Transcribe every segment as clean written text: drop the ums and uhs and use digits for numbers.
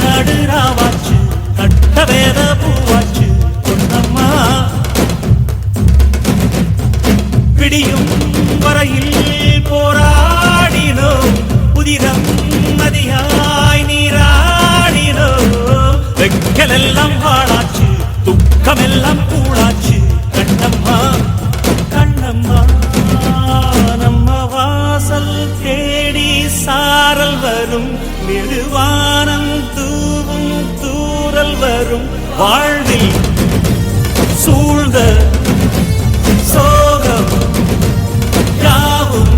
நாடு ராவாச்சு நட்ட வேத பூவாச்சு பொன்னம்மா விடியும் வரையில் போராடினோம் புதிரம் நதியாய் நீராடினோ வெக்கலெல்லாம் வாழாச்சு துக்கமெல்லாம் கூழாச்சு கண்ணம்மா கண்ணம்மா நம்ம வாசல் தேடி சாரல் வரும் நெடுவானம் தூவும் தூரல் வரும் வாழ்வில் சூழ்ந்த சோகம் யாவும்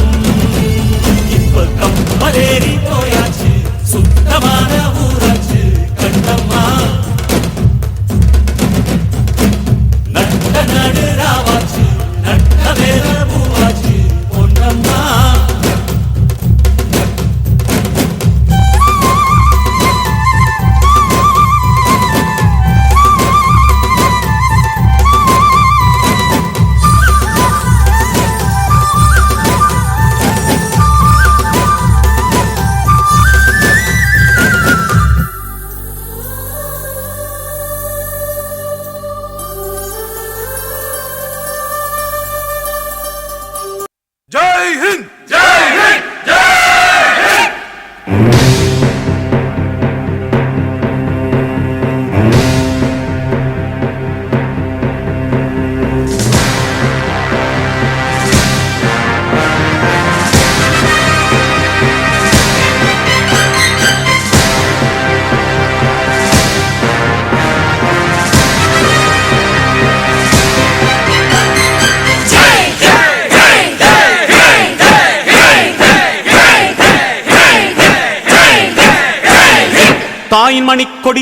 இப்ப கம்பரேறி போயாச்சு சுத்தமான ஊராச்சு கண்ணம்மா நட்ட நடு ராவாச்சு நட்ட வேற பூவாச்சு பொன்னம்மா जय हिंद जय हिंद जय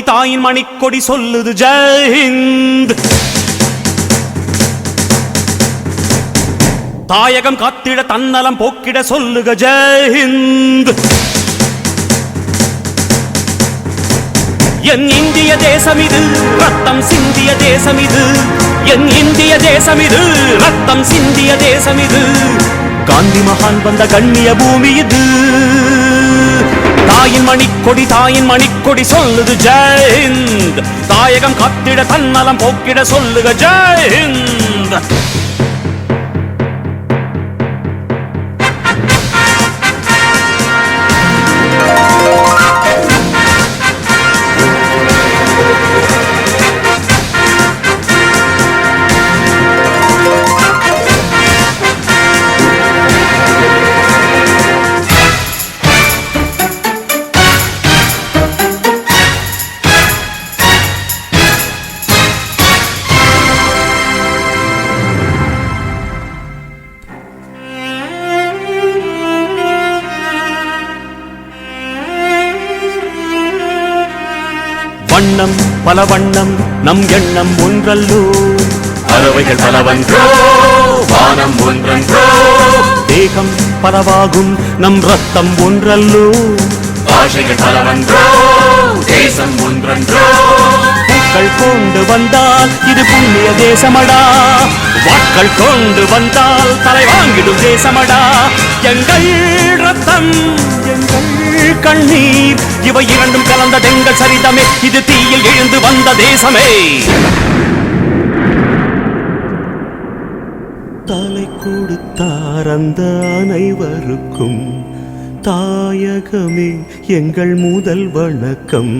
தாயின் மணிக்கொடி சொல்லுது ஜெய் ஹிந்த் தாயகம் காத்திட தன்னலம் போக்கிட சொல்லுக ஜெய் ஹிந்த் என் இந்திய தேசம் இது ரத்தம் சிந்திய தேசம் இது என் இந்திய தேசம் இது ரத்தம் சிந்திய தேசம் இது காந்தி மகான் வந்த கண்ணிய பூமி இது தாயின் மணிக்கொடி சொல்லுது ஜெய் ஹிந்த் தாயகம் காத்திட தன்னலம் போக்கிட சொல்லுக ஜெய் ஹிந்த் வண்ணம் பல வண்ணம் நம் எண்ணம் ஒன்றல்லோ பறவைகள் பலவன்றோ வானம் ஒன்றன்றோ தேகம் பலவாகும் நம் ரத்தம் ஒன்றல்லோ பாஷைகள் பலவன்றோ தேசம் ஒன்றன்றோ பூக்கள் கொண்டு வந்தால் இது புண்ணிய தேசமடா வாட்கள் கொண்டு வந்தால் தலை வாங்கிடும் தேசமடா எங்கள் ரத்தம் எங்கள் கண்ணீர் இவை இரண்டும் கலந்த எங்கள் சரிதமே இது தீயில் எழுந்து வந்த தேசமே தலை கொடுத்தார் அந்த அனைவருக்கும் தாயகமே எங்கள் முதல் வணக்கம்.